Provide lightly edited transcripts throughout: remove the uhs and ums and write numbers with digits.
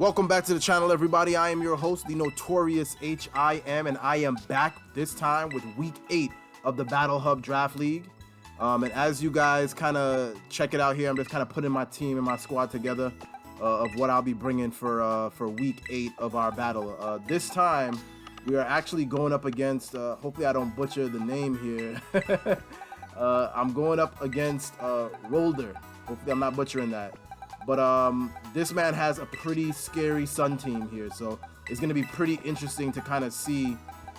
Welcome back to the channel, everybody. I am your host, the notorious H.I.M, and I am back this time with week 8 of the Battle Hub Draft League. And as you guys kind of check it out here, I'm just kind of putting my team and my squad together of what I'll be bringing for week 8 of our battle. This time, we are actually going up against, hopefully I don't butcher the name here. I'm going up against Rolder. Hopefully I'm not butchering that. But this man has a pretty scary Sun team here, so it's going to be pretty interesting to kind of see,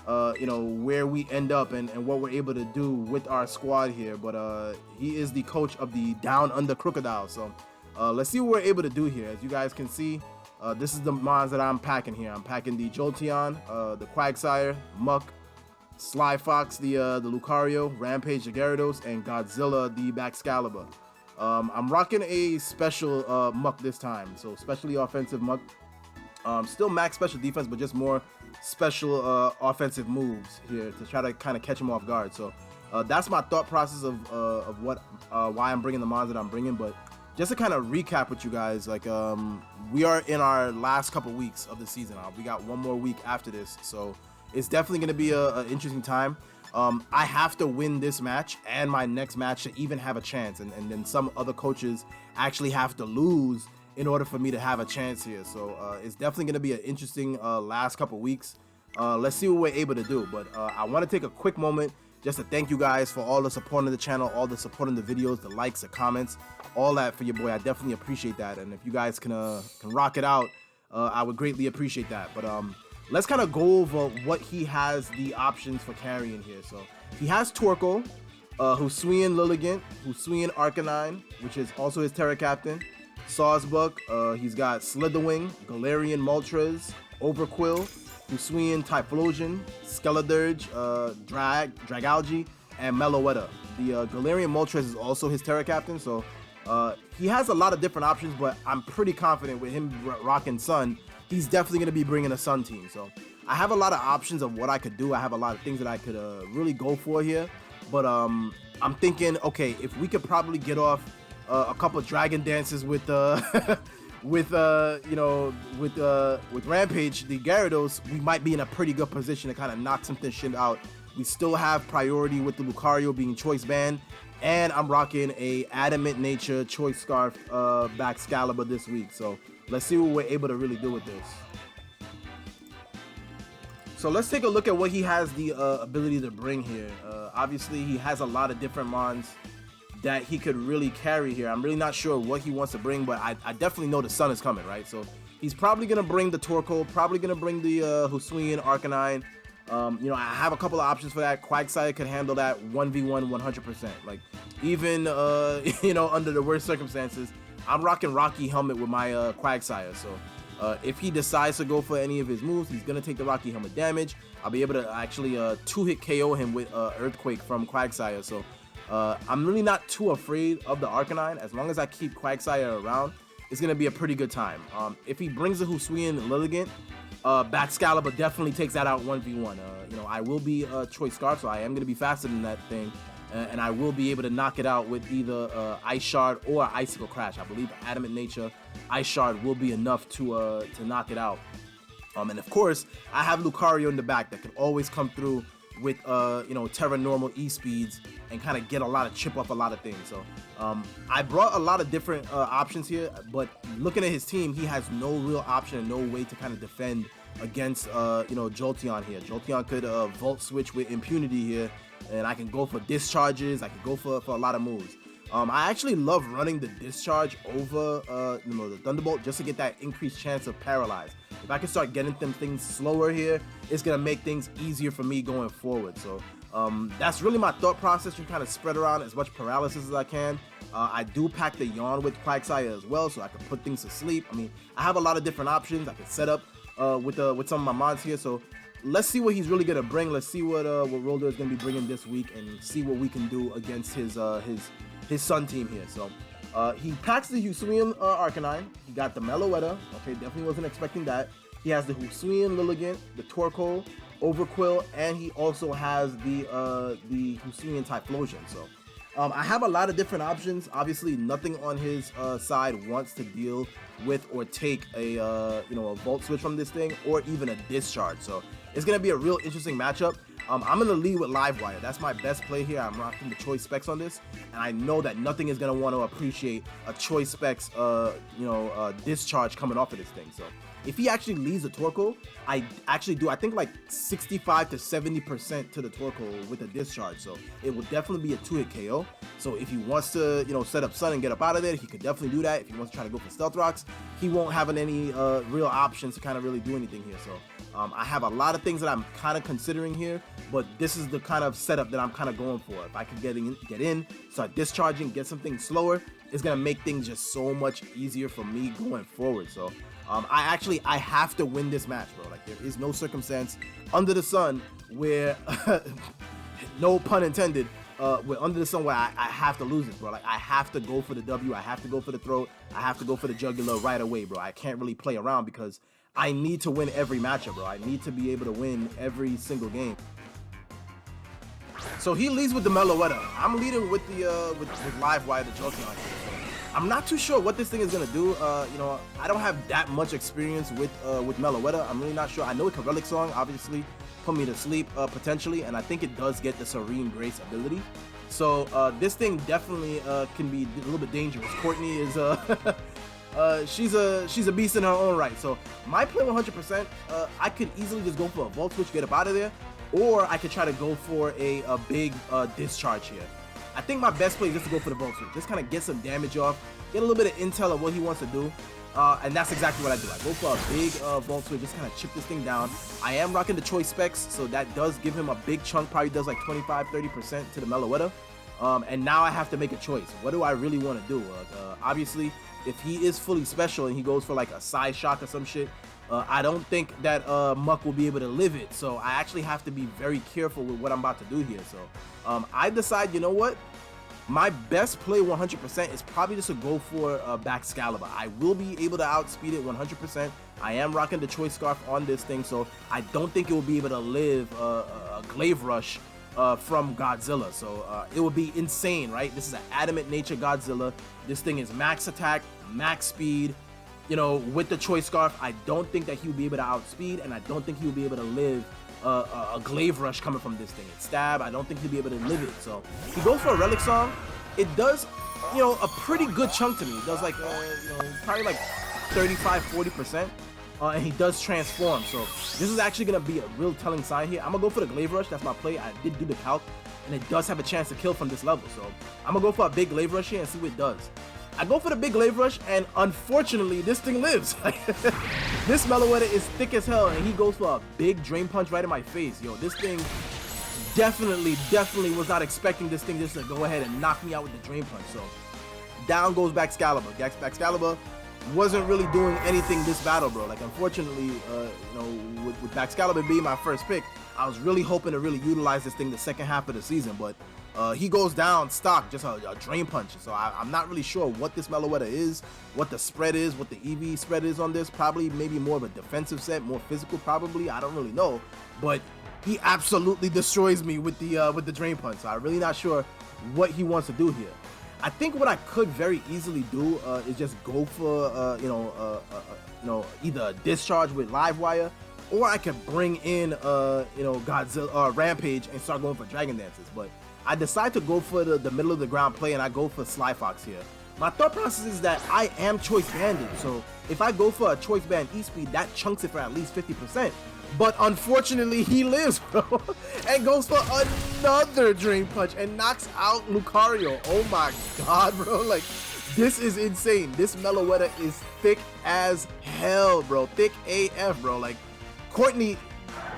you know, where we end up and what we're able to do with our squad here. But he is the coach of the Down Under Krookodlies, so let's see what we're able to do here. As you guys can see, this is the mons that I'm packing here. I'm packing the Jolteon, the Quagsire, Muck, Sly Fox, the Lucario, Rampage, the Gyarados, and Godzilla, the Baxcalibur. I'm rocking a special Muck this time, so specially offensive Muck. Still max special defense, but just more special offensive moves here to try to kind of catch him off guard. So that's my thought process of why I'm bringing the mons that I'm bringing. But just to kind of recap with you guys, like we are in our last couple weeks of the season. We got one more week after this, so it's definitely going to be an interesting time. I have to win this match and my next match to even have a chance, and then some other coaches actually have to lose in order for me to have a chance here. So it's definitely going to be an interesting last couple weeks. Let's see what we're able to do. But I want to take a quick moment just to thank you guys for all the support on the channel, all the support on the videos, the likes, the comments, all that for your boy. I definitely appreciate that, and if you guys can rock it out, I would greatly appreciate that. But let's kind of go over what he has the options for carrying here. So he has Torkoal, Hisuian Lilligant, Hisuian Arcanine, which is also his Terra Captain, Sawsbuck, he's got Slitherwing, Galarian Moltres, Overquill, Hisuian Typhlosion, Skeledirge, Dragalge, and Meloetta. The Galarian Moltres is also his Terra Captain, so he has a lot of different options, but I'm pretty confident with him rocking Sun, he's definitely going to be bringing a Sun team. So I have a lot of options of what I could do. I have a lot of things that I could really go for here. But I'm thinking, okay, if we could probably get off a couple Dragon Dances with with Rampage, the Gyarados, we might be in a pretty good position to kind of knock something shit out. We still have priority with the Lucario being Choice Band, and I'm rocking a Adamant Nature Choice Scarf Baxcalibur this week. So let's see what we're able to really do with this. So let's take a look at what he has the ability to bring here. Obviously, he has a lot of different mons that he could really carry here. I'm really not sure what he wants to bring, but I definitely know the Sun is coming, right? So he's probably going to bring the Torkoal, probably going to bring the Hisuian Arcanine. You know, I have a couple of options for that. Quagsire could handle that 1v1 100%. Like, even, you know, under the worst circumstances, I'm rocking Rocky Helmet with my Quagsire. So if he decides to go for any of his moves, he's going to take the Rocky Helmet damage. I'll be able to actually 2-hit KO him with Earthquake from Quagsire. So I'm really not too afraid of the Arcanine. As long as I keep Quagsire around, it's going to be a pretty good time. If he brings the Hisuian Lilligant, Baxcalibur definitely takes that out 1v1. You know, I will be Choice Scarf, so I am going to be faster than that thing. And I will be able to knock it out with either Ice Shard or Icicle Crash. I believe Adamant Nature Ice Shard will be enough to knock it out. And of course, I have Lucario in the back that can always come through with you know, Terra Normal E-Speeds and kind of get a lot of chip off a lot of things. So I brought a lot of different options here, but looking at his team, he has no real option and no way to kind of defend against you know, Jolteon here. Jolteon could Volt Switch with Impunity here, and I can go for discharges. I can go for a lot of moves. I actually love running the discharge over you know, the Thunderbolt just to get that increased chance of Paralyze. If I can start getting them things slower here, it's gonna make things easier for me going forward. So that's really my thought process, to kind of spread around as much paralysis as I can. I do pack the Yawn with Quagsire as well, so I can put things to sleep. I mean, I have a lot of different options I can set up with some of my mons here. So let's see what he's really gonna bring. Let's see what Rolder is gonna be bringing this week, and see what we can do against his Sun team here. So he packs the Hisuian Arcanine. He got the Meloetta. Okay, definitely wasn't expecting that. He has the Hisuian Lilligant, the Torkoal, Overquill, and he also has the Hisuian Typhlosion. So I have a lot of different options. Obviously, nothing on his side wants to deal with or take a a volt switch from this thing, or even a discharge. So it's gonna be a real interesting matchup. I'm gonna lead with Livewire. That's my best play here. I'm rocking the choice specs on this, and I know that nothing is gonna want to appreciate a choice specs discharge coming off of this thing. So if he actually leads the Torkoal, I actually do, I think, like 65 to 70% to the Torkoal with a discharge. So it will definitely be a 2-hit KO. So if he wants to, set up Sun and get up out of there, he could definitely do that. If he wants to try to go for Stealth Rocks, he won't have any real options to kind of really do anything here. So I have a lot of things that I'm kind of considering here, but this is the kind of setup that I'm kind of going for. If I could get in, start discharging, get something slower, it's going to make things just so much easier for me going forward. So I have to win this match, bro. Like, there is no circumstance under the sun where, no pun intended, we're under the sun where I have to lose it, bro. Like, I have to go for the W. I have to go for the throat. I have to go for the jugular right away, bro. I can't really play around because I need to win every matchup, bro. I need to be able to win every single game. So he leads with the Meloetta. I'm leading with the with Livewire, the Jolteon. I'm not too sure what this thing is gonna do. I don't have that much experience with Meloetta. I'm really not sure. I know it's a Relic Song, obviously, put me to sleep potentially, and I think it does get the Serene Grace ability. So this thing definitely can be a little bit dangerous. Courtney is she's a beast in her own right. So my play 100%, I could easily just go for a Volt Switch, get up out of there, or I could try to go for a big discharge here. I think my best play is just to go for the Volt Switch. Just kind of get some damage off, get a little bit of intel of what he wants to do, and that's exactly what I do. I go for a big Volt Switch, just kind of chip this thing down. I am rocking the choice specs, so that does give him a big chunk, probably does like 25-30% to the Meloetta. And now I have to make a choice. What do I really want to do? Obviously, if he is fully special and he goes for like a side shock or some shit, I don't think that Muck will be able to live it. So I actually have to be very careful with what I'm about to do here. So I decide, you know what? My best play 100% is probably just to go for Baxcalibur. I will be able to outspeed it 100%. I am rocking the Choice Scarf on this thing, so I don't think it will be able to live a Glaive Rush from Godzilla. So it would be insane, right? This is an adamant nature Godzilla. This thing is max attack, max speed. With the Choice Scarf, I don't think that he will be able to outspeed, and I don't think he will be able to live a Glaive Rush coming from this thing. It's stab. I don't think he'll be able to live it. So he goes for a Relic Song. It does, a pretty good chunk to me. It does like, probably like 35-40%. And he does transform. So this is actually going to be a real telling sign here. I'm going to go for the Glaive Rush. That's my play. I did do the calc, and it does have a chance to kill from this level. So I'm going to go for a big Glaive Rush here and see what it does. I go for the big Glaive Rush, and unfortunately, this thing lives. This Meloetta is thick as hell, and he goes for a big Drain Punch right in my face. Yo, this thing definitely was not expecting this thing just to go ahead and knock me out with the Drain Punch. So down goes Baxcalibur. Baxcalibur wasn't really doing anything this battle, bro. Like, unfortunately, with Baxcalibur being my first pick, I was really hoping to really utilize this thing the second half of the season, but he goes down stock, just a Drain Punch. So I'm not really sure what this Meloetta is, what the spread is, what the EV spread is on this. Probably maybe more of a defensive set, more physical probably. I don't really know, but he absolutely destroys me with the Drain Punch. So I'm really not sure what he wants to do here. I think what I could very easily do is just go for either a discharge with Livewire, or I could bring in Godzilla Rampage and start going for Dragon Dances. But I decide to go for the middle of the ground play, and I go for Sly Fox here. My thought process is that I am choice banded, so if I go for a choice band E-speed, that chunks it for at least 50%. But unfortunately, he lives, bro, and goes for another Drain Punch and knocks out Lucario. Oh my god, bro. Like, this is insane. This Meloetta is thick as hell, bro. Thick AF, bro. Like, Courtney,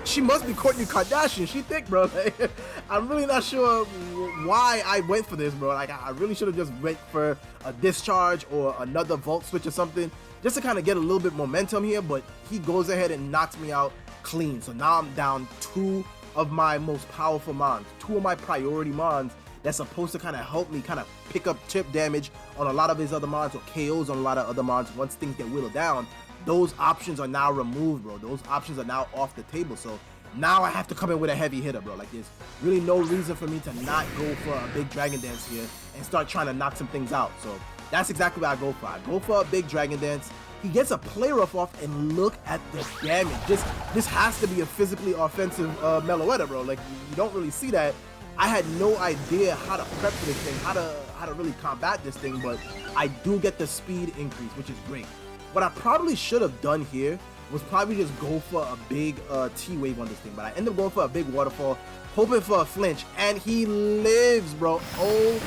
she must be Courtney Kardashian. She thick, bro. Like, I'm really not sure why I went for this, bro. Like, I really should have just went for a discharge or another Volt Switch or something, just to kind of get a little bit momentum here, but he goes ahead and knocks me out clean. So now I'm down 2 of my most powerful mons, 2 of my priority mons that's supposed to kind of help me kind of pick up chip damage on a lot of his other mons, or KOs on a lot of other mons once things get whittled down. Those options are now removed, bro. Those options are now off the table. So Now I have to come in with a heavy hitter, bro. Like, there's really no reason for me to not go for a big Dragon Dance here and start trying to knock some things out. So that's exactly what I go for. I go for a big Dragon Dance. He gets a play rough off, and look at the damage. This has to be a physically offensive Meloetta, bro. Like, you don't really see that. I had no idea how to prep for this thing, how to really combat this thing, but I do get the speed increase, which is great. What I probably should have done here was probably just go for a big T-wave on this thing, but I end up going for a big waterfall, hoping for a flinch, and he lives, bro. Oh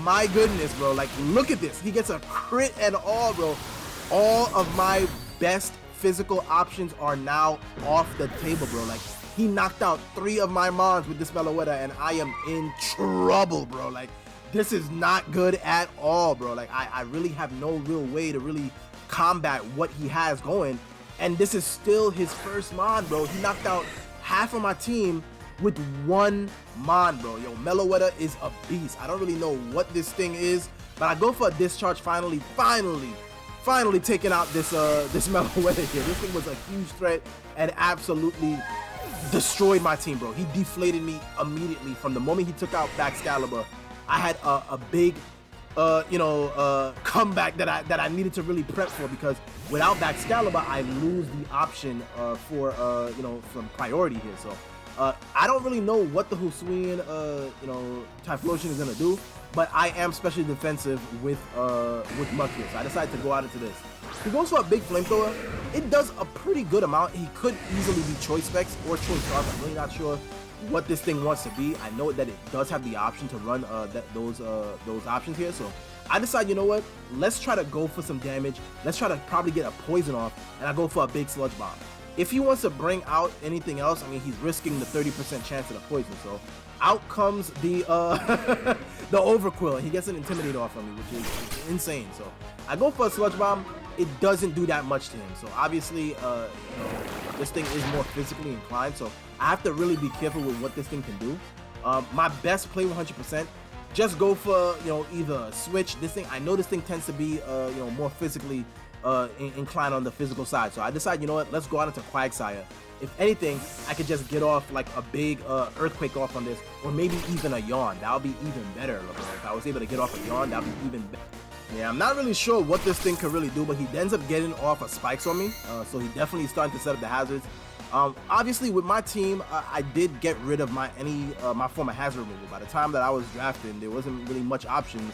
my goodness, bro. Like, look at this. He gets a crit and all, bro. All of my best physical options are now off the table, bro. Like, he knocked out 3 of my mons with this Meloetta, and I am in trouble, bro. Like, this is not good at all, bro. Like, I really have no real way to really combat what he has going. And this is still his first mon, bro. He knocked out half of my team with 1 mon, bro. Yo, Meloetta is a beast. I don't really know what this thing is, but I go for a discharge finally taking out this Meloetta here. This thing was a huge threat and absolutely destroyed my team, bro. He deflated me immediately. From the moment he took out Backscalibur, I had a big comeback that I needed to really prep for, because without Backscalibur, I lose the option for some priority here. So I don't really know what the Hisuian Typhlosion is gonna do, but I am specially defensive with Muck here, so I decided to go out into this. He goes for a big flamethrower. It does a pretty good amount. He could easily be choice specs or choice stars. I'm really not sure what this thing wants to be. I know that it does have the option to run those options here, so I decide, you know what, let's try to go for some damage. Let's try to probably get a poison off, and I go for a big sludge bomb. If he wants to bring out anything else, I mean, he's risking the 30% chance of the poison, so out comes the the Overquill, and he gets an Intimidate off of me, which is insane. So I go for a sludge bomb. It doesn't do that much to him, so obviously this thing is more physically inclined, so I have to really be careful with what this thing can do. My best play 100%, just go for either a switch. This thing, I know this thing tends to be more physically inclined on the physical side, so I decide, you know what, let's go out into Quagsire. If anything, I could just get off like a big Earthquake off on this, or maybe even a Yawn. That would be even better. If I was able to get off a Yawn, that would be even better. Yeah, I'm not really sure what this thing could really do, but he ends up getting off of spikes on me, so he definitely starting to set up the hazards. Obviously, with my team, I did get rid of my former hazard removal. By the time that I was drafting, there wasn't really much options,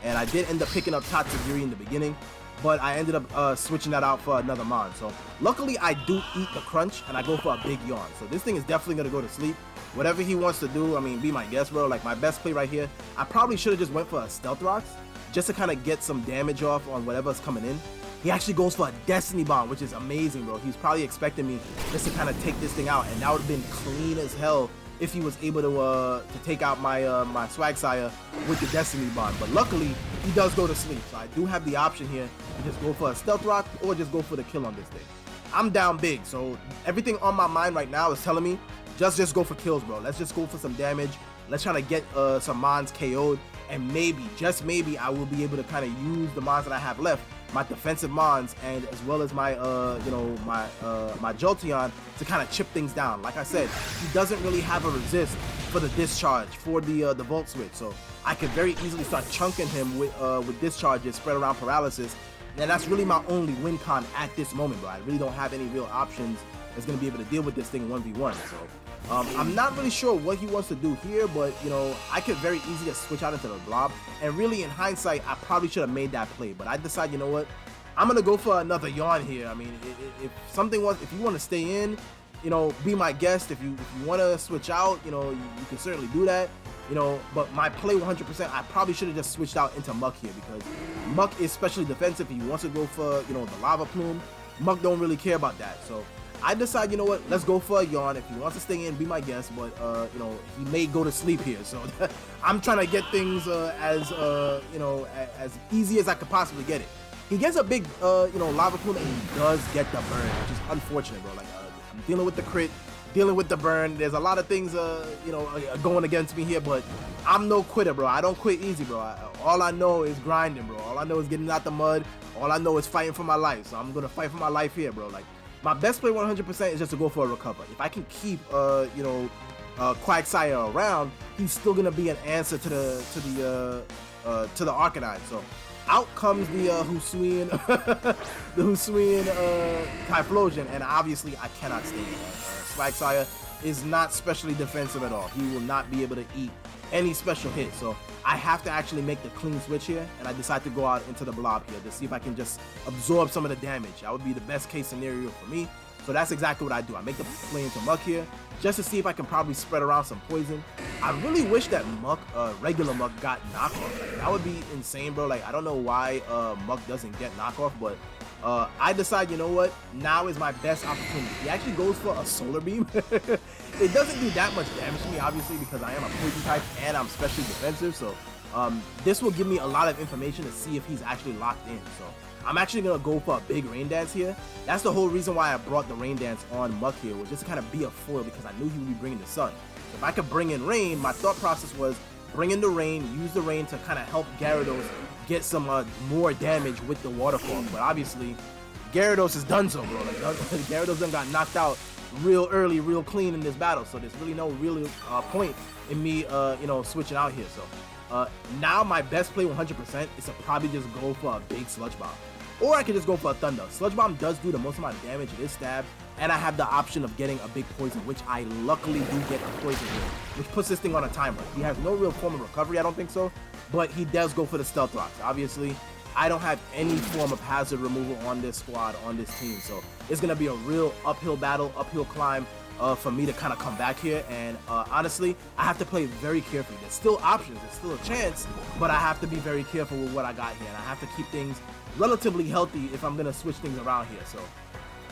and I did end up picking up Tatsugiri in the beginning, but I ended up switching that out for another mon. So luckily, I do eat the crunch, and I go for a big Yawn. So this thing is definitely going to go to sleep. Whatever he wants to do, I mean, be my guest, bro. Like, my best play right here, I probably should have just went for a Stealth Rocks, just to kind of get some damage off on whatever's coming in. He actually goes for a Destiny Bomb, which is amazing, bro. He's probably expecting me just to kind of take this thing out, and that would have been clean as hell if he was able to take out my my Swagsire with the Destiny Bomb. But luckily, he does go to sleep, so I do have the option here to just go for a Stealth Rock or just go for the kill on this thing. I'm down big, so everything on my mind right now is telling me just go for kills, bro. Let's just go for some damage. Let's try to get some mons KO'd, and maybe, just maybe, I will be able to kind of use the mons that I have left, my defensive mons, and as well as my my Jolteon, to kind of chip things down. Like I said, he doesn't really have a resist for the discharge for the Volt Switch, so I could very easily start chunking him with discharges, spread around paralysis, and that's really my only win con at this moment, bro. I really don't have any real options that's gonna be able to deal with this thing 1v1. So I'm not really sure what he wants to do here, but I could very easily just switch out into the blob, and really in hindsight, I probably should have made that play, but I decided, you know what, I'm gonna go for another Yawn here. I mean, if you want to stay in, be my guest. If you want to switch out, you can certainly do that, but my play 100%, I probably should have just switched out into Muck here, because Muck is specially defensive. He wants to go for the Lava Plume. Muck don't really care about that, so I decide, you know what, let's go for a Yawn. If he wants to stay in, be my guest, but he may go to sleep here, so I'm trying to get things as easy as I could possibly get it. He gets a big Lava Plume, and he does get the burn, which is unfortunate, bro. Like, I'm dealing with the crit, dealing with the burn. There's a lot of things going against me here, but I'm no quitter, bro. I don't quit easy, bro. All I know is grinding, bro. All I know is getting out the mud. All I know is fighting for my life, so I'm gonna fight for my life here, bro. Like, my best play 100% is just to go for a recover. If I can keep, Quagsire around, he's still gonna be an answer to the Arcanine. So out comes the Hisuian, the Hisuian Typhlosion, and obviously I cannot stay in that. Quagsire is not specially defensive at all. He will not be able to eat any special hit. So I have to actually make the clean switch here, and I decide to go out into the blob here to see if I can just absorb some of the damage. That would be the best case scenario for me. So that's exactly what I do. I make the play into Muck here just to see if I can probably spread around some poison. I really wish that Muck, regular Muck, got knockoff. Like, that would be insane, bro. Like, I don't know why Muck doesn't get knockoff, but I decide, you know what? Now is my best opportunity. He actually goes for a Solar Beam. It doesn't do that much damage to me, obviously, because I am a poison type and I'm specially defensive. So this will give me a lot of information to see if he's actually locked in. So I'm actually going to go for a big Rain Dance here. That's the whole reason why I brought the Rain Dance on Muck here, was just to kind of be a foil because I knew he would be bringing the sun. If I could bring in Rain, my thought process was bring in the Rain, use the Rain to kind of help Gyarados get some more damage with the Waterfall. But obviously, Gyarados is done so, bro. Like, Gyarados done got knocked out real early, real clean in this battle. So there's really no real point in me, switching out here. So now my best play 100% is to probably just go for a big Sludge Bomb. Or I could just go for a Thunder. Sludge Bomb does do the most amount of damage. It is stab. And I have the option of getting a big poison, which I luckily do get a poison here, which puts this thing on a timer. He has no real form of recovery, I don't think so, but he does go for the Stealth Rocks. Obviously, I don't have any form of hazard removal on this squad, on this team, so it's going to be a real uphill battle, uphill climb for me to kind of come back here. And honestly, I have to play very carefully. There's still options, there's still a chance, but I have to be very careful with what I got here, and I have to keep things relatively healthy if I'm going to switch things around here. So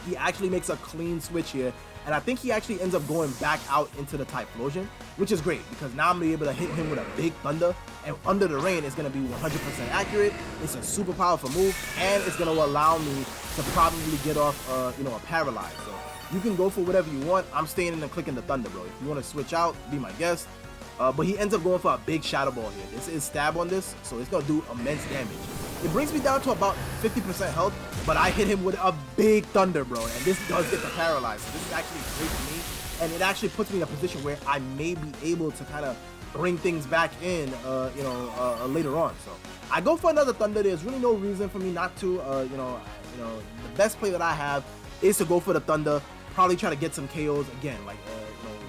he actually makes a clean switch here, and I think he actually ends up going back out into the Typhlosion, which is great because now I'm gonna be able to hit him with a big Thunder, and Under the Rain is gonna be 100% accurate. It's a super powerful move, and it's gonna allow me to probably get off, a Paralyze. So you can go for whatever you want. I'm staying in and clicking the Thunder, bro. If you want to switch out, be my guest. But he ends up going for a big Shadow Ball here. This is stab on this, so it's gonna do immense damage. It brings me down to about 50% health, but I hit him with a big Thunder, bro, and this does get the Paralyze. So this is actually great for me, and it actually puts me in a position where I may be able to kind of bring things back in, later on. So I go for another Thunder. There's really no reason for me not to. The best play that I have is to go for the Thunder. Probably try to get some KOs again, like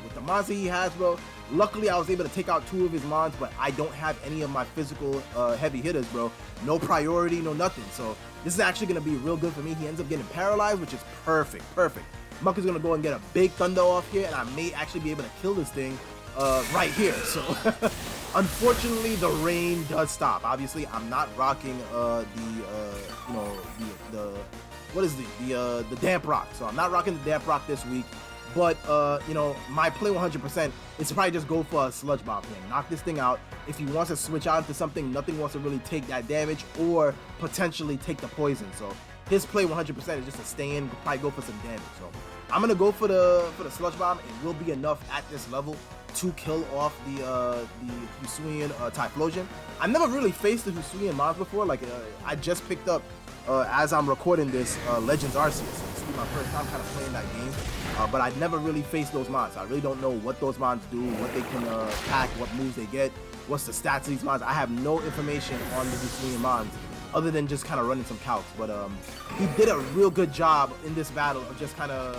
with the mons he has, bro. Luckily, I was able to take out 2 of his mons, but I don't have any of my physical heavy hitters, bro. No priority, no nothing. So this is actually going to be real good for me. He ends up getting paralyzed, which is perfect. Muck is going to go and get a big Thunder off here, and I may actually be able to kill this thing right here. So unfortunately, the rain does stop. Obviously, I'm not rocking the Damp Rock. So I'm not rocking the Damp Rock this week. But, my play 100% is to probably just go for a Sludge Bomb here. Knock this thing out. If he wants to switch out into something, nothing wants to really take that damage or potentially take the poison. So his play 100% is just to stay in, probably go for some damage. So I'm going to go for the Sludge Bomb. It will be enough at this level to kill off the Hisuian Typhlosion. I never really faced the Hisuian mons before. Like, I just picked up, as I'm recording this, Legends Arceus. So this is my first time kind of playing that game. But I never really faced those mons. I really don't know what those mons do, what they can pack, what moves they get, what's the stats of these mons. I have no information on the Hisuian mons other than just kind of running some calcs. But he did a real good job in this battle of just kind of,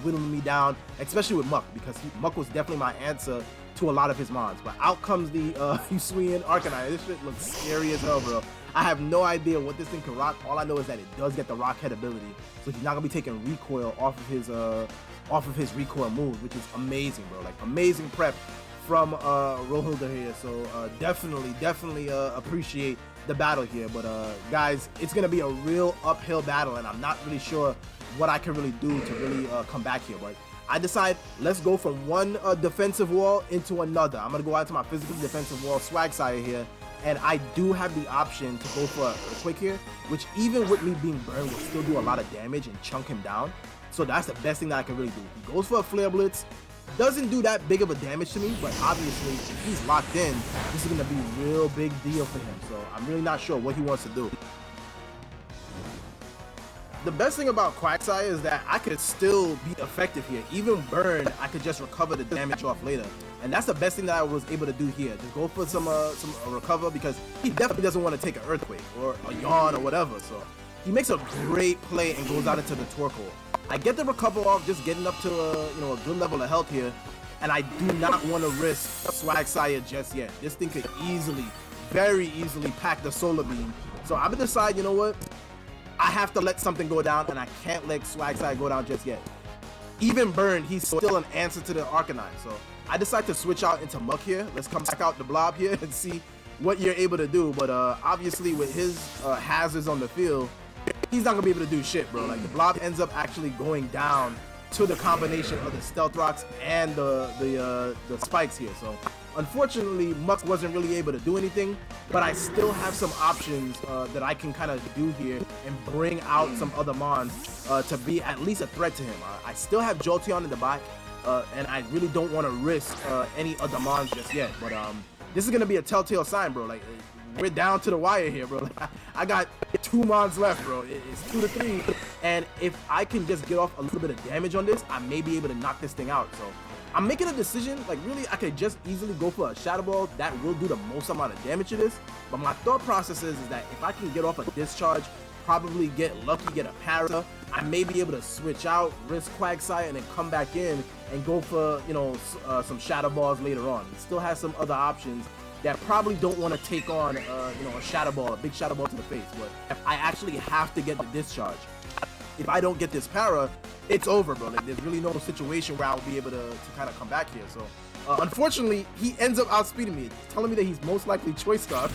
whittling me down, especially with Muck, because Muck was definitely my answer to a lot of his mons. But out comes the Hisuian Arcanine. This shit looks scary as hell, bro. I have no idea what this thing can rock. All I know is that it does get the Rock Head ability, so he's not gonna be taking recoil off of his recoil move, which is amazing, bro. Like, amazing prep from Rohilda here. So definitely appreciate the battle here. But guys, it's gonna be a real uphill battle, and I'm not really sure what I can really do to really come back here. But I decide, let's go from one defensive wall into another. I'm gonna go out to my physical defensive wall, Swagsire here. And I do have the option to go for a Earthquake here, which even with me being burned will still do a lot of damage and chunk him down. So that's the best thing that I can really do. He goes for a Flare Blitz. Doesn't do that big of a damage to me, but obviously if he's locked in, this is going to be a real big deal for him. So I'm really not sure what he wants to do. the best thing about Quagsire is that I could still be effective here. Even burn, I could just recover the damage off later. And that's the best thing that I was able to do here. Just go for some recover, because he definitely doesn't want to take an Earthquake or a Yawn or whatever. So he makes a great play and goes out into the Torkoal. I get the recover off, just getting up to a good level of health here. And I do not want to risk Quagsire just yet. This thing could easily, very easily pack the Solar Beam. So I'm gonna decide, you know what? I have to let something go down, and I can't let Quagsire go down just yet. Even burn, he's still an answer to the Arcanine. So I decide to switch out into Muck here. Let's come back out the Blob here and see what you're able to do. But obviously with his hazards on the field, he's not gonna be able to do shit, bro. Like, the Blob ends up actually going down to the combination of the Stealth Rocks and the Spikes here. So unfortunately, Muck wasn't really able to do anything, but I still have some options that I can kind of do here and bring out some other Mons to be at least a threat to him. I still have Jolteon in the back, and I really don't want to risk any other Mons just yet. But this is going to be a telltale sign, bro. Like, we're down to the wire here, bro. Like, I got 2 Mons left, bro. It's 2 to 3, and if I can just get off a little bit of damage on this, I may be able to knock this thing out. So I'm making a decision. Like, really, I could just easily go for a Shadow Ball. That will do the most amount of damage to this. But my thought process is that if I can get off a Discharge, probably get lucky, get a Para, I may be able to switch out, risk Quagsire, and then come back in and go for, some Shadow Balls later on. It still has some other options that probably don't want to take on, a Shadow Ball, a big Shadow Ball to the face. But if I actually have to get the Discharge, if I don't get this Para, it's over, bro. Like, there's really no situation where I'll be able to kind of come back here. So unfortunately, he ends up outspeeding me, telling me that he's most likely Choice Scarf.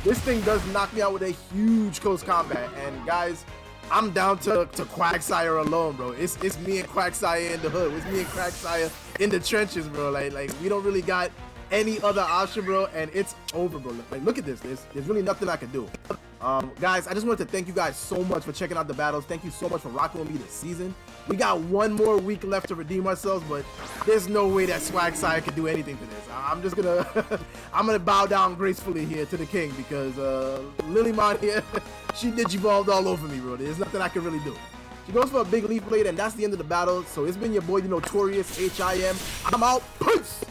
This thing does knock me out with a huge close combat. And guys, I'm down to Quagsire alone, bro. It's me and Quagsire in the hood. It's me and Quagsire in the trenches, bro. Like we don't really got any other option, bro, and it's over, bro. Like, look at this. There's really nothing I can do. Guys, I just wanted to thank you guys so much for checking out the battles. Thank you so much for rocking with me this season. We got 1 more week left to redeem ourselves, but there's no way that Quagsire can do anything to this. I'm just gonna I'm gonna bow down gracefully here to the king, because Lilymon here, she digivolved all over me, bro. There's nothing I can really do. She goes for a big Leaf Blade, and that's the end of the battle. So it's been your boy, the Notorious H.I.M. I'm out. Peace!